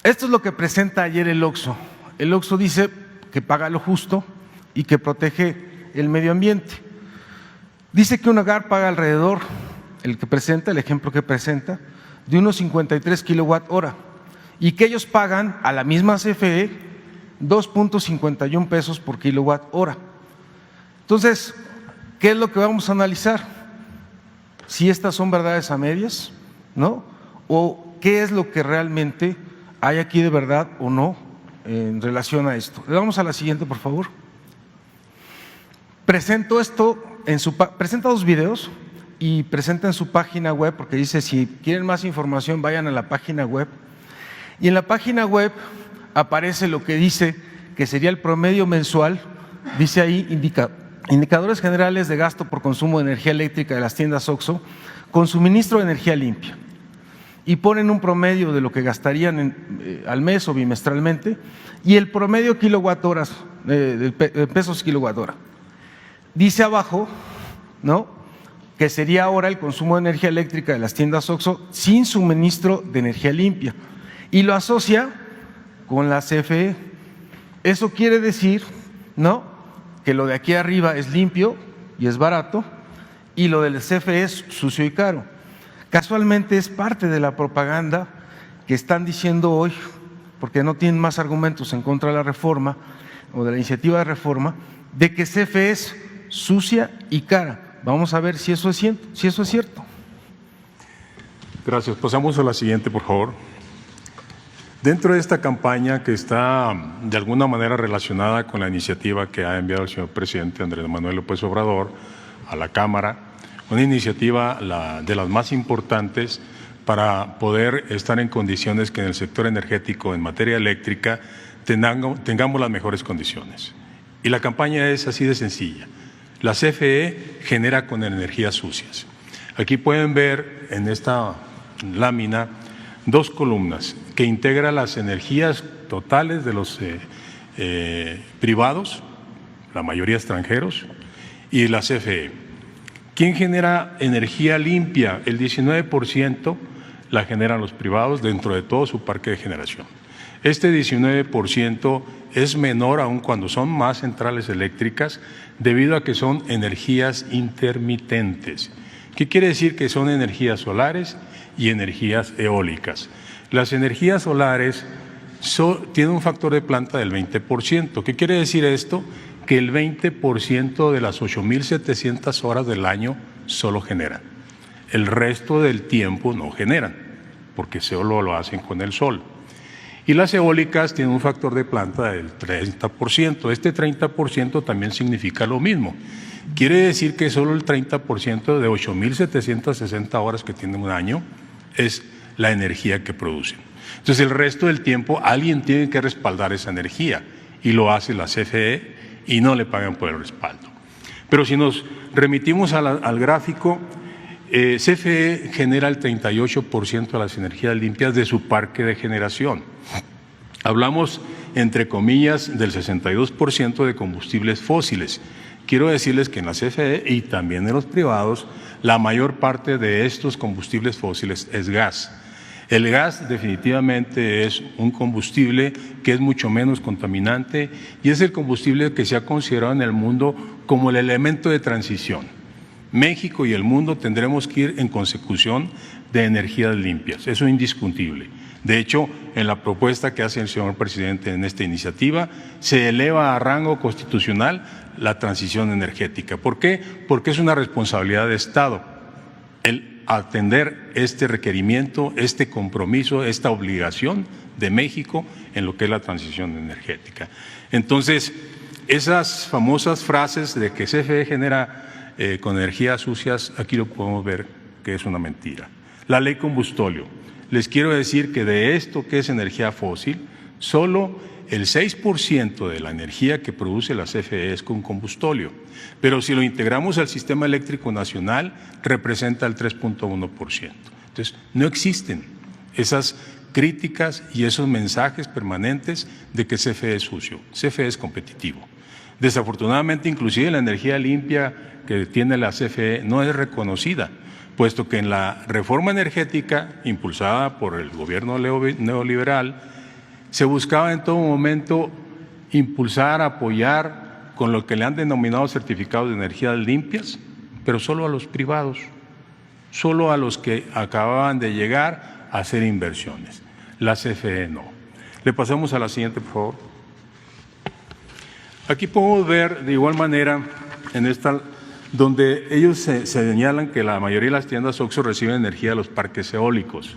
Esto es lo que presenta ayer el OXXO. El OXXO dice que paga lo justo y que protege el medio ambiente. Dice que un hogar paga alrededor, el ejemplo que presenta, de unos 53 kilowatt-hora y que ellos pagan a la misma CFE 2.51 pesos por kilowatt-hora. Entonces, ¿qué es lo que vamos a analizar? Si estas son verdades a medias, ¿no? O qué es lo que realmente hay aquí de verdad o no en relación a esto. Le vamos a la siguiente, por favor. Presento esto presenta dos videos y presenta en su página web, porque dice si quieren más información vayan a la página web. Y en la página web aparece lo que dice que sería el promedio mensual, dice ahí indicadores generales de gasto por consumo de energía eléctrica de las tiendas OXXO con suministro de energía limpia. Y ponen un promedio de lo que gastarían al mes o bimestralmente y el promedio kilowatt-horas, pesos kilowatt-hora. Dice abajo, ¿no?, que sería ahora el consumo de energía eléctrica de las tiendas OXXO sin suministro de energía limpia y lo asocia con la CFE. Eso quiere decir, ¿no?, que lo de aquí arriba es limpio y es barato y lo del CFE es sucio y caro. Casualmente es parte de la propaganda que están diciendo hoy, porque no tienen más argumentos en contra de la reforma o de la iniciativa de reforma, de que CFE es sucia y cara. Vamos a ver si eso es cierto. Gracias. Pasamos a la siguiente, por favor. Dentro de esta campaña que está de alguna manera relacionada con la iniciativa que ha enviado el señor presidente Andrés Manuel López Obrador a la Cámara, una iniciativa de las más importantes para poder estar en condiciones que en el sector energético, en materia eléctrica, tengamos las mejores condiciones. Y la campaña es así de sencilla. La CFE genera con energías sucias. Aquí pueden ver en esta lámina dos columnas que integran las energías totales de los privados, la mayoría extranjeros, y la CFE. ¿Quién genera energía limpia? El 19% la generan los privados dentro de todo su parque de generación. Este 19% es menor aún cuando son más centrales eléctricas debido a que son energías intermitentes. ¿Qué quiere decir? Que son energías solares y energías eólicas. Las energías solares tienen un factor de planta del 20%. ¿Qué quiere decir esto? Que el 20% de las 8.700 horas del año solo generan. El resto del tiempo no generan, porque solo lo hacen con el sol. Y las eólicas tienen un factor de planta del 30%. Este 30% también significa lo mismo. Quiere decir que solo el 30% de 8.760 horas que tienen un año es la energía que producen. Entonces el resto del tiempo alguien tiene que respaldar esa energía y lo hace la CFE y no le pagan por el respaldo. Pero si nos remitimos al gráfico, CFE genera el 38% de las energías limpias de su parque de generación. Hablamos, entre comillas, del 62% de combustibles fósiles. Quiero decirles que en la CFE y también en los privados, la mayor parte de estos combustibles fósiles es gas. El gas definitivamente es un combustible que es mucho menos contaminante y es el combustible que se ha considerado en el mundo como el elemento de transición. México y el mundo tendremos que ir en consecución de energías limpias, eso es indiscutible. De hecho, en la propuesta que hace el señor presidente en esta iniciativa, se eleva a rango constitucional la transición energética. ¿Por qué? Porque es una responsabilidad de Estado el atender este requerimiento, este compromiso, esta obligación de México en lo que es la transición energética. Entonces, esas famosas frases de que CFE genera con energías sucias, aquí lo podemos ver que es una mentira. La ley combustóleo. Les quiero decir que de esto que es energía fósil, solo el 6% de la energía que produce la CFE es con combustóleo, pero si lo integramos al sistema eléctrico nacional, representa el 3.1%. Entonces, no existen esas críticas y esos mensajes permanentes de que CFE es sucio. CFE es competitivo. Desafortunadamente, inclusive la energía limpia que tiene la CFE no es reconocida, puesto que en la reforma energética impulsada por el gobierno neoliberal se buscaba en todo momento impulsar, apoyar con lo que le han denominado certificados de energías limpias, pero solo a los privados, solo a los que acababan de llegar a hacer inversiones. La CFE no. Le pasamos a la siguiente, por favor. Aquí podemos ver de igual manera en esta, donde ellos se señalan que la mayoría de las tiendas OXXO reciben energía de los parques eólicos.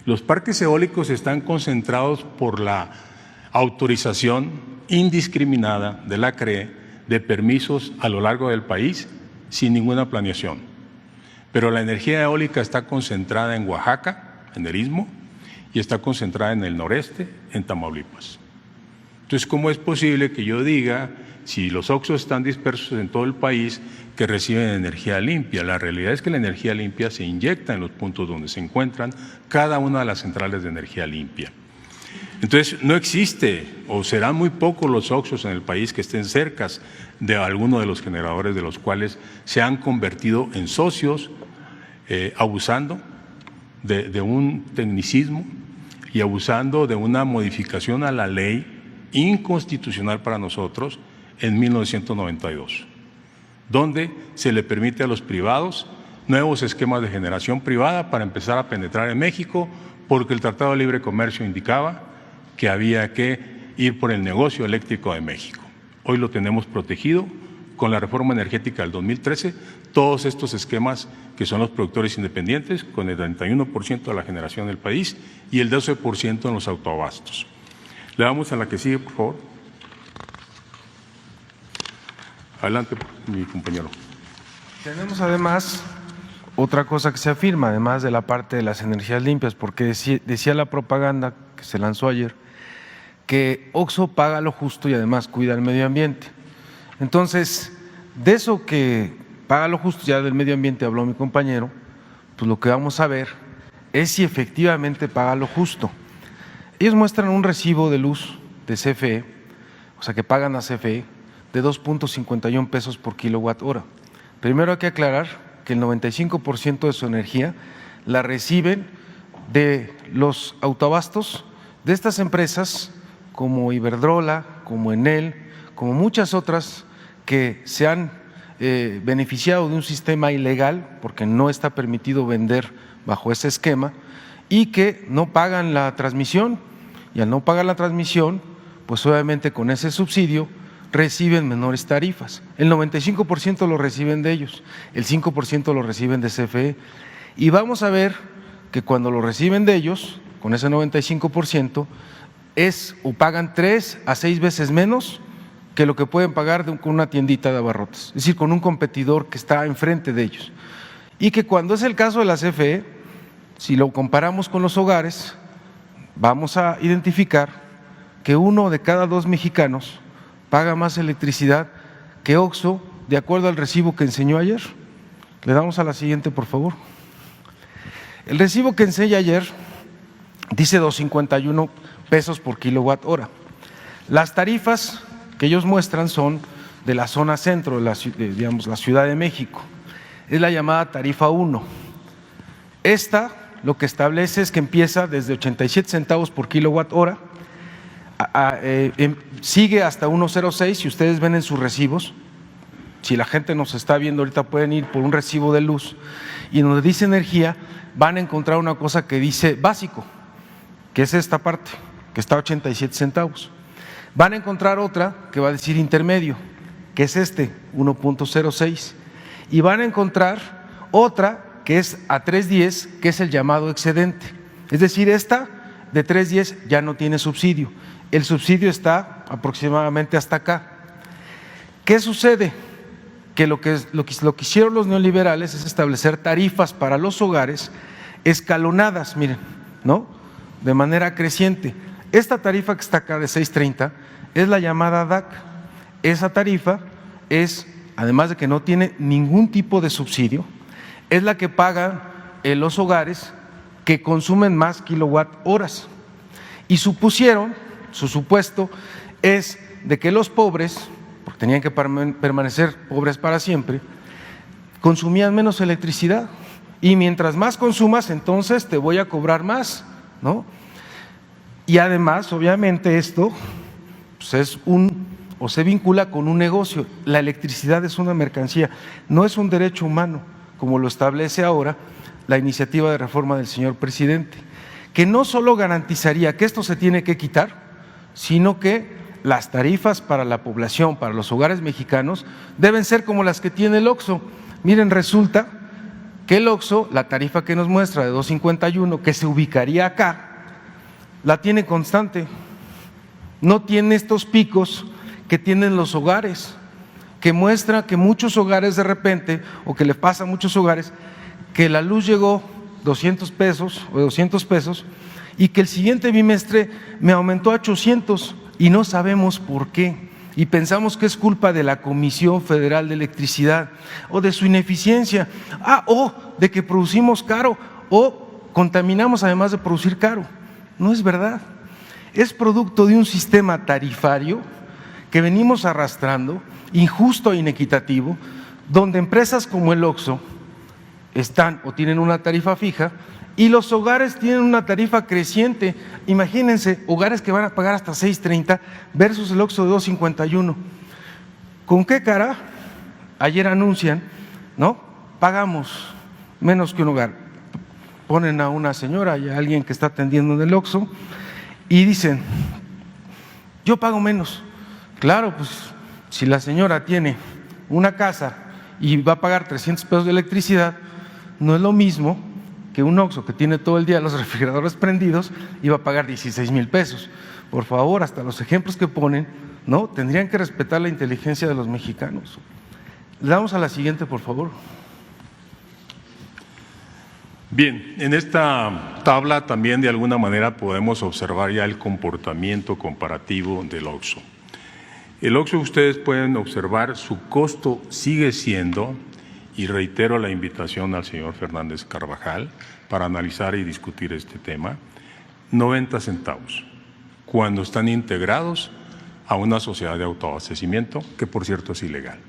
Los parques eólicos están concentrados por la autorización indiscriminada de la CRE de permisos a lo largo del país sin ninguna planeación. Pero la energía eólica está concentrada en Oaxaca, en el Istmo, y está concentrada en el noreste, en Tamaulipas. Entonces, ¿cómo es posible que yo diga, si los OXXO están dispersos en todo el país, que reciben energía limpia? La realidad es que la energía limpia se inyecta en los puntos donde se encuentran cada una de las centrales de energía limpia. Entonces, no existe, o serán muy pocos los OXXOs en el país que estén cerca de alguno de los generadores de los cuales se han convertido en socios, abusando de un tecnicismo y abusando de una modificación a la ley inconstitucional para nosotros en 1992, donde se le permite a los privados nuevos esquemas de generación privada para empezar a penetrar en México, porque el Tratado de Libre Comercio indicaba que había que ir por el negocio eléctrico de México. Hoy lo tenemos protegido con la reforma energética del 2013, todos estos esquemas que son los productores independientes, con el 31% de la generación del país y el 12% en los autoabastos. Le damos a la que sigue, por favor. Adelante, mi compañero. Tenemos además otra cosa que se afirma, además de la parte de las energías limpias, porque decía la propaganda que se lanzó ayer, que OXXO paga lo justo y además cuida el medio ambiente. Entonces, de eso que paga lo justo, ya del medio ambiente habló mi compañero, pues lo que vamos a ver es si efectivamente paga lo justo. Ellos muestran un recibo de luz de CFE, o sea que pagan a CFE, de 2.51 pesos por kilowatt hora. Primero hay que aclarar que el 95% de su energía la reciben de los autoabastos de estas empresas como Iberdrola, como Enel, como muchas otras que se han beneficiado de un sistema ilegal porque no está permitido vender bajo ese esquema y que no pagan la transmisión, y al no pagar la transmisión, pues obviamente con ese subsidio reciben menores tarifas. El 95% lo reciben de ellos, el 5% lo reciben de CFE. Y vamos a ver que cuando lo reciben de ellos, con ese 95%, o pagan 3 a 6 veces menos que lo que pueden pagar con una tiendita de abarrotes, es decir, con un competidor que está enfrente de ellos. Y que cuando es el caso de la CFE, si lo comparamos con los hogares, vamos a identificar que 1 de cada 2 mexicanos paga más electricidad que OXXO, de acuerdo al recibo que enseñó ayer. Le damos a la siguiente, por favor. El recibo que enseñé ayer dice 2.51 pesos por kilowatt hora. Las tarifas que ellos muestran son de la zona centro, digamos, la Ciudad de México. Es la llamada tarifa 1. Esta lo que establece es que empieza desde 87 centavos por kilowatt hora, sigue hasta 1.06, si ustedes ven en sus recibos, si la gente nos está viendo ahorita pueden ir por un recibo de luz y donde dice energía van a encontrar una cosa que dice básico, que es esta parte, que está a 87 centavos. Van a encontrar otra que va a decir intermedio, que es 1.06, y van a encontrar otra que es a 3.10, que es el llamado excedente. Es decir, esta de 3.10 ya no tiene subsidio. El subsidio está aproximadamente hasta acá. ¿Qué sucede? Que lo que hicieron los neoliberales es establecer tarifas para los hogares escalonadas, miren, ¿no? De manera creciente. Esta tarifa que está acá de 6.30 es la llamada DAC. Esa tarifa es, además de que no tiene ningún tipo de subsidio, es la que pagan los hogares que consumen más kilowatt horas. Y supusieron, su supuesto es de que los pobres, porque tenían que permanecer pobres para siempre, consumían menos electricidad. Y mientras más consumas, entonces te voy a cobrar más, ¿no? Y además, obviamente, esto pues se vincula con un negocio. La electricidad es una mercancía, no es un derecho humano, como lo establece ahora la iniciativa de reforma del señor presidente, que no solo garantizaría que esto se tiene que quitar, sino que las tarifas para la población, para los hogares mexicanos, deben ser como las que tiene el OXXO. Miren, resulta que el OXXO, la tarifa que nos muestra de 2.51, que se ubicaría acá, la tiene constante, no tiene estos picos que tienen los hogares, que muestra que muchos hogares de repente, o que le pasa a muchos hogares, que la luz llegó 200 pesos o 200 pesos y que el siguiente bimestre me aumentó a 800 y no sabemos por qué. Y pensamos que es culpa de la Comisión Federal de Electricidad o de su ineficiencia, o de que producimos caro o contaminamos además de producir caro. No es verdad, es producto de un sistema tarifario que venimos arrastrando, injusto e inequitativo, donde empresas como el OXXO están o tienen una tarifa fija y los hogares tienen una tarifa creciente. Imagínense, hogares que van a pagar hasta 6.30 versus el OXXO de 2.51. ¿Con qué cara? Ayer anuncian, ¿no? Pagamos menos que un hogar. Ponen a una señora y a alguien que está atendiendo en el OXXO y dicen, yo pago menos. Claro, pues si la señora tiene una casa y va a pagar 300 pesos de electricidad, no es lo mismo que un OXXO que tiene todo el día los refrigeradores prendidos y va a pagar 16,000 pesos. Por favor, hasta los ejemplos que ponen, ¿no? Tendrían que respetar la inteligencia de los mexicanos. Le damos a la siguiente, por favor. Bien, en esta tabla también de alguna manera podemos observar ya el comportamiento comparativo del OXXO. El OXXO, ustedes pueden observar, su costo sigue siendo, y reitero la invitación al señor Fernández Carvajal para analizar y discutir este tema, 90 centavos, cuando están integrados a una sociedad de autoabastecimiento, que por cierto es ilegal,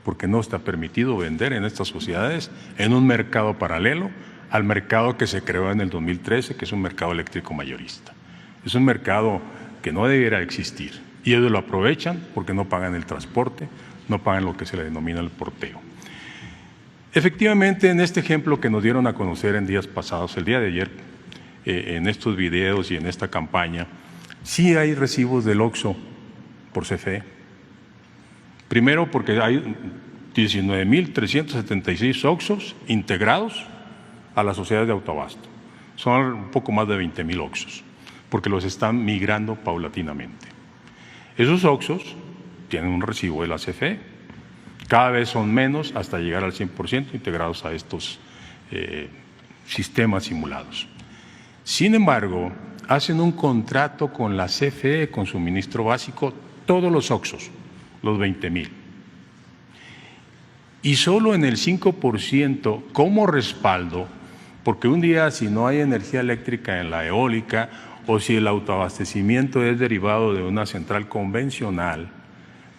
porque no está permitido vender en estas sociedades en un mercado paralelo al mercado que se creó en el 2013, que es un mercado eléctrico mayorista. Es un mercado que no debiera existir y ellos lo aprovechan porque no pagan el transporte, no pagan lo que se le denomina el porteo. Efectivamente, en este ejemplo que nos dieron a conocer en días pasados, el día de ayer, en estos videos y en esta campaña, sí hay recibos del OXXO por CFE. Primero porque hay 19,376 OXXOs integrados a las sociedades de autoabasto. Son un poco más de 20,000 OXXOs, porque los están migrando paulatinamente. Esos OXXOs tienen un recibo de la CFE. Cada vez son menos hasta llegar al 100% integrados a estos sistemas simulados. Sin embargo, hacen un contrato con la CFE, con suministro básico, todos los OXXOs, los 20,000. Y solo en el 5% como respaldo, porque un día si no hay energía eléctrica en la eólica o si el autoabastecimiento es derivado de una central convencional,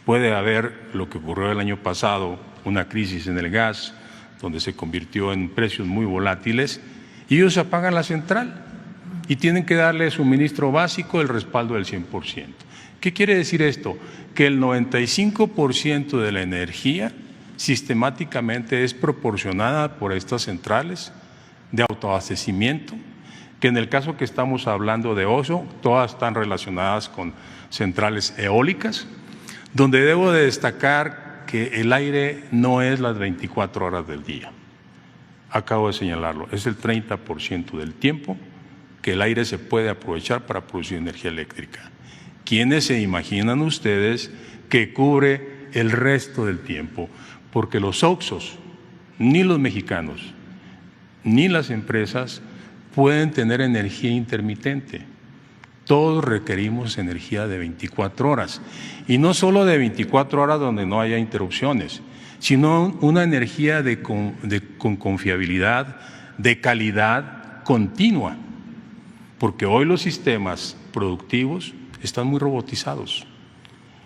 puede haber lo que ocurrió el año pasado, una crisis en el gas, donde se convirtió en precios muy volátiles, y ellos apagan la central y tienen que darle suministro básico el respaldo del 100%. ¿Qué quiere decir esto? Que el 95% de la energía sistemáticamente es proporcionada por estas centrales de autoabastecimiento, que en el caso que estamos hablando de OXXO, todas están relacionadas con centrales eólicas, donde debo de destacar que el aire no es las 24 horas del día. Acabo de señalarlo, es el 30% del tiempo que el aire se puede aprovechar para producir energía eléctrica. ¿Quiénes se imaginan ustedes que cubre el resto del tiempo? Porque los OXXOs, ni los mexicanos, ni las empresas pueden tener energía intermitente. Todos requerimos energía de 24 horas, y no solo de 24 horas donde no haya interrupciones, sino una energía con confiabilidad, de calidad continua, porque hoy los sistemas productivos están muy robotizados,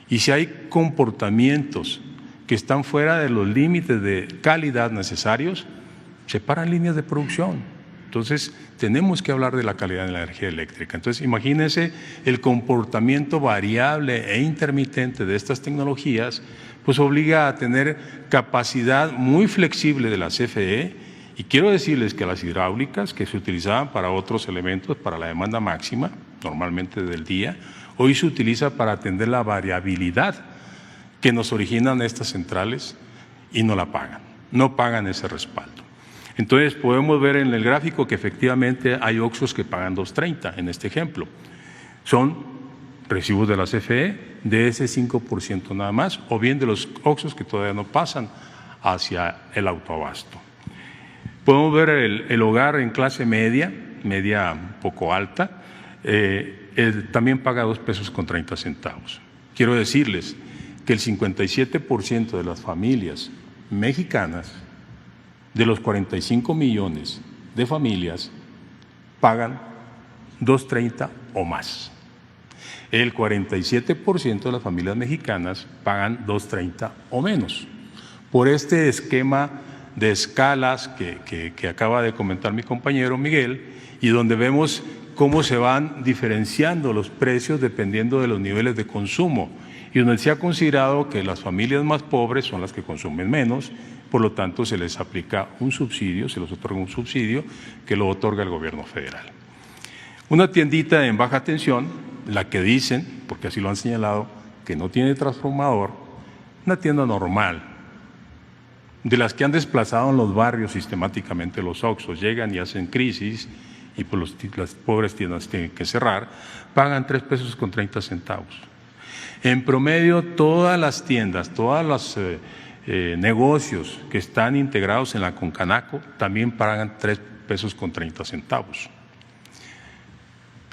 y si hay comportamientos que están fuera de los límites de calidad necesarios, se paran líneas de producción Entonces, tenemos que hablar de la calidad de la energía eléctrica. Entonces, imagínense el comportamiento variable e intermitente de estas tecnologías, pues obliga a tener capacidad muy flexible de la CFE. Y quiero decirles que las hidráulicas, que se utilizaban para otros elementos, para la demanda máxima, normalmente del día, hoy se utiliza para atender la variabilidad que nos originan estas centrales y no la pagan, no pagan ese respaldo. Entonces podemos ver en el gráfico que efectivamente hay OXXOs que pagan 2.30 en este ejemplo. Son recibos de la CFE de ese 5% nada más, o bien de los OXXOs que todavía no pasan hacia el autoabasto. Podemos ver el hogar en clase media un poco alta, también paga 2 pesos con 30 centavos. Quiero decirles que el 57% de las familias mexicanas, de los 45 millones de familias, pagan 2.30 o más. El 47% de las familias mexicanas pagan 2.30 o menos. Por este esquema de escalas que acaba de comentar mi compañero Miguel, y donde vemos cómo se van diferenciando los precios dependiendo de los niveles de consumo, y donde se ha considerado que las familias más pobres son las que consumen menos, por lo tanto se les aplica un subsidio, se les otorga un subsidio que lo otorga el gobierno federal. Una tiendita en baja tensión, la que dicen, porque así lo han señalado, que no tiene transformador, una tienda normal, de las que han desplazado en los barrios sistemáticamente los OXXOs, llegan y hacen crisis y pues las pobres tiendas tienen que cerrar, pagan 3 pesos con 30 centavos. En promedio, todas las tiendas, todos los negocios que están integrados en la Concanaco también pagan 3 pesos con 30 centavos.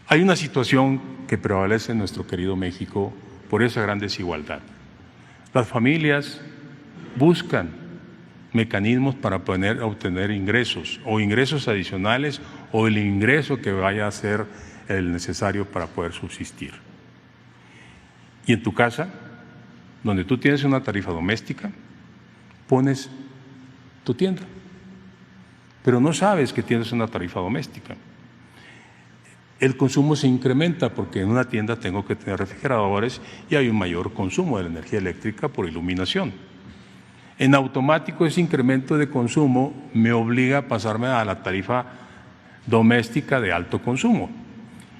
Hay una situación que prevalece en nuestro querido México por esa gran desigualdad. Las familias buscan mecanismos para poder obtener ingresos o ingresos adicionales o el ingreso que vaya a ser el necesario para poder subsistir. Y en tu casa, donde tú tienes una tarifa doméstica, pones tu tienda, pero no sabes que tienes una tarifa doméstica. El consumo se incrementa porque en una tienda tengo que tener refrigeradores y hay un mayor consumo de la energía eléctrica por iluminación. En automático ese incremento de consumo me obliga a pasarme a la tarifa doméstica de alto consumo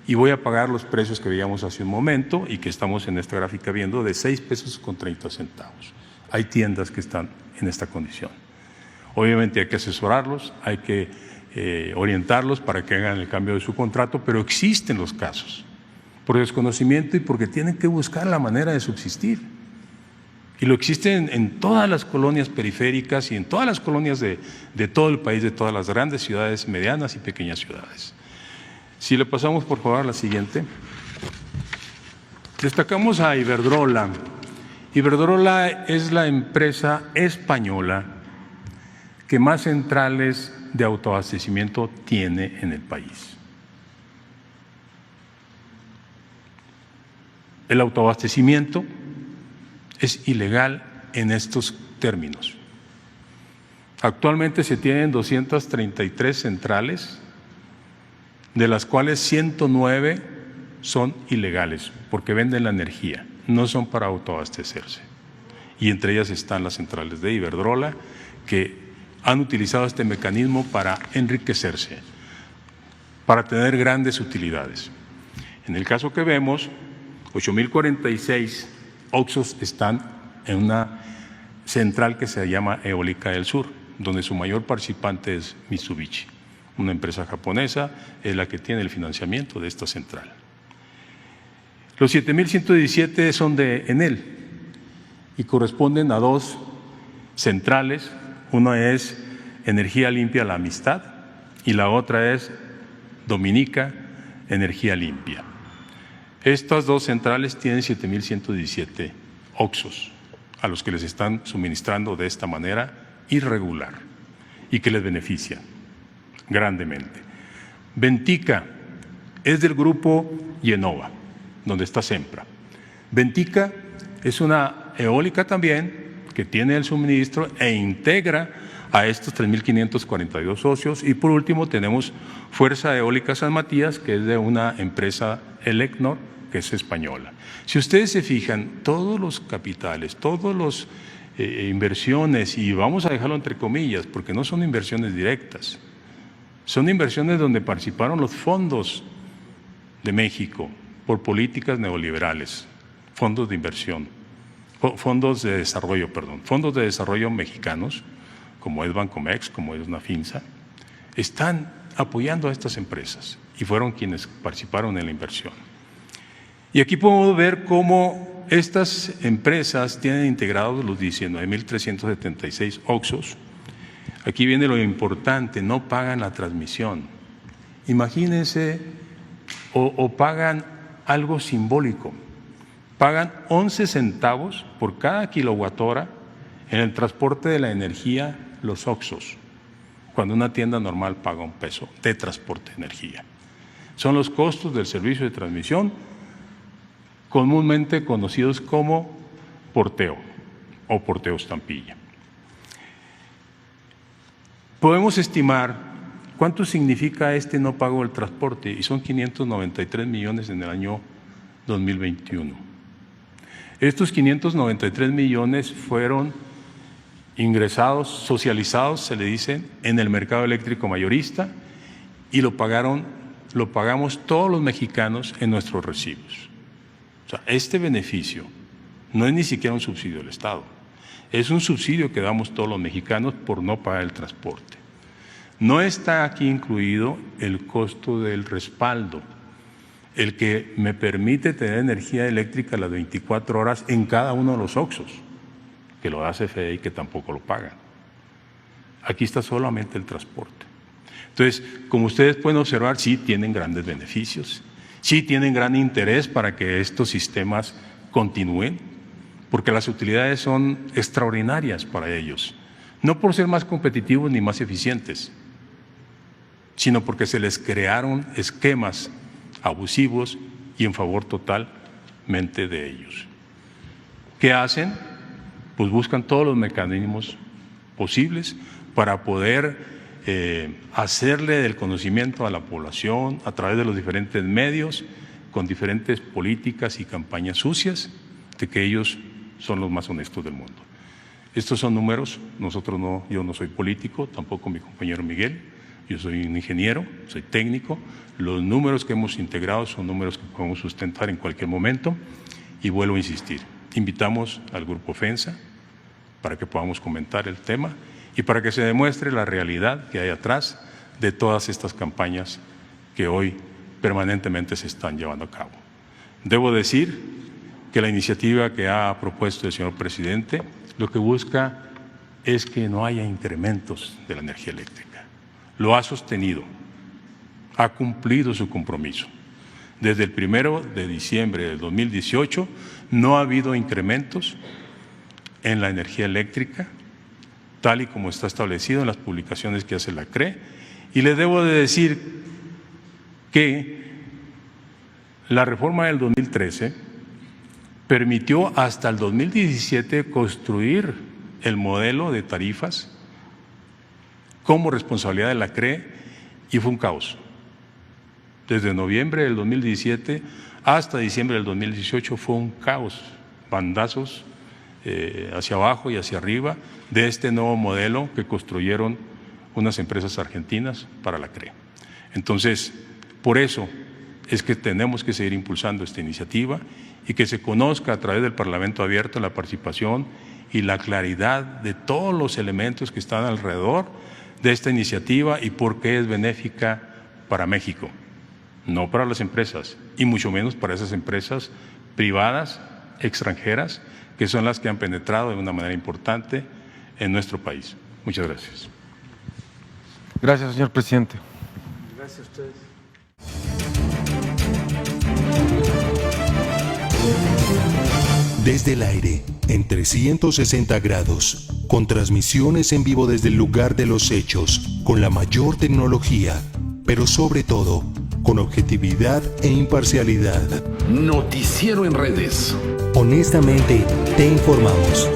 y voy a pagar los precios que veíamos hace un momento y que estamos en esta gráfica viendo de 6 pesos con 30 centavos. Hay tiendas que están en esta condición. Obviamente hay que asesorarlos, hay que orientarlos para que hagan el cambio de su contrato, pero existen los casos por desconocimiento y porque tienen que buscar la manera de subsistir. Y lo existen en todas las colonias periféricas y en todas las colonias de todo el país, de todas las grandes ciudades, medianas y pequeñas ciudades. Si le pasamos por favor a la siguiente. Destacamos a Iberdrola. Iberdrola es la empresa española que más centrales de autoabastecimiento tiene en el país. El autoabastecimiento es ilegal en estos términos. Actualmente se tienen 233 centrales, de las cuales 109 son ilegales porque venden la energía, no son para autoabastecerse. Y entre ellas están las centrales de Iberdrola, que han utilizado este mecanismo para enriquecerse, para tener grandes utilidades. En el caso que vemos, 8.046 OXXOs están en una central que se llama Eólica del Sur, donde su mayor participante es Mitsubishi, una empresa japonesa, es la que tiene el financiamiento de esta central. Los 7.117 son de Enel y corresponden a 2 centrales, una es Energía Limpia La Amistad y la otra es Dominica Energía Limpia. Estas 2 centrales tienen 7.117 OXXOs a los que les están suministrando de esta manera irregular y que les beneficia grandemente. Ventica es del grupo Yenova, donde está Sempra. Ventica es una eólica también que tiene el suministro e integra a estos 3.542 socios. Y por último tenemos Fuerza Eólica San Matías, que es de una empresa Elecnor, que es española. Si ustedes se fijan, todos los capitales, todos los inversiones, y vamos a dejarlo entre comillas, porque no son inversiones directas, son inversiones donde participaron los fondos de México por políticas neoliberales, fondos de inversión, fondos de desarrollo mexicanos, como es Bancomex, como es Nafinsa, están apoyando a estas empresas y fueron quienes participaron en la inversión. Y aquí podemos ver cómo estas empresas tienen integrados los 19.376 OXXOs. Aquí viene lo importante, no pagan la transmisión. Imagínense, o pagan algo simbólico, pagan 11 centavos por cada kilowatt-hora en el transporte de la energía, los OXXOs, cuando una tienda normal paga $1 de transporte de energía. Son los costos del servicio de transmisión, comúnmente conocidos como porteo o porteo estampilla. Podemos estimar cuánto significa este no pago del transporte, y son 593 millones en el año 2021. Estos 593 millones fueron ingresados, socializados, se le dice, en el mercado eléctrico mayorista, y lo pagamos todos los mexicanos en nuestros recibos. O sea, este beneficio no es ni siquiera un subsidio del Estado, es un subsidio que damos todos los mexicanos por no pagar el transporte. No está aquí incluido el costo del respaldo, el que me permite tener energía eléctrica las 24 horas en cada uno de los OXXOs, que lo da CFE y que tampoco lo pagan. Aquí está solamente el transporte. Entonces, como ustedes pueden observar, sí tienen grandes beneficios, sí tienen gran interés para que estos sistemas continúen, porque las utilidades son extraordinarias para ellos, no por ser más competitivos ni más eficientes, sino porque se les crearon esquemas abusivos y en favor totalmente de ellos. ¿Qué hacen? Pues buscan todos los mecanismos posibles para poder hacerle del conocimiento a la población a través de los diferentes medios, con diferentes políticas y campañas sucias, de que ellos son los más honestos del mundo. Estos son números, yo no soy político, tampoco mi compañero Miguel, yo soy un ingeniero, soy técnico, los números que hemos integrado son números que podemos sustentar en cualquier momento, y vuelvo a insistir, invitamos al Grupo FENSA para que podamos comentar el tema y para que se demuestre la realidad que hay atrás de todas estas campañas que hoy permanentemente se están llevando a cabo. Debo decir que la iniciativa que ha propuesto el señor presidente lo que busca es que no haya incrementos de la energía eléctrica. Lo ha sostenido, ha cumplido su compromiso. Desde el 1 de diciembre del 2018 no ha habido incrementos en la energía eléctrica, tal y como está establecido en las publicaciones que hace la CRE, y les debo de decir que la reforma del 2013 permitió hasta el 2017 construir el modelo de tarifas como responsabilidad de la CRE, y fue un caos. Desde noviembre del 2017 hasta diciembre del 2018 fue un caos, bandazos hacia abajo y hacia arriba de este nuevo modelo que construyeron unas empresas argentinas para la CRE. Entonces, por eso es que tenemos que seguir impulsando esta iniciativa y que se conozca a través del Parlamento abierto la participación y la claridad de todos los elementos que están alrededor de esta iniciativa y por qué es benéfica para México, no para las empresas y mucho menos para esas empresas privadas, extranjeras, que son las que han penetrado de una manera importante en nuestro país. Muchas gracias. Gracias, señor presidente. Gracias a ustedes. Desde el aire, en 360 grados, con transmisiones en vivo desde el lugar de los hechos, con la mayor tecnología, pero sobre todo, con objetividad e imparcialidad. Noticiero en redes. Honestamente, te informamos.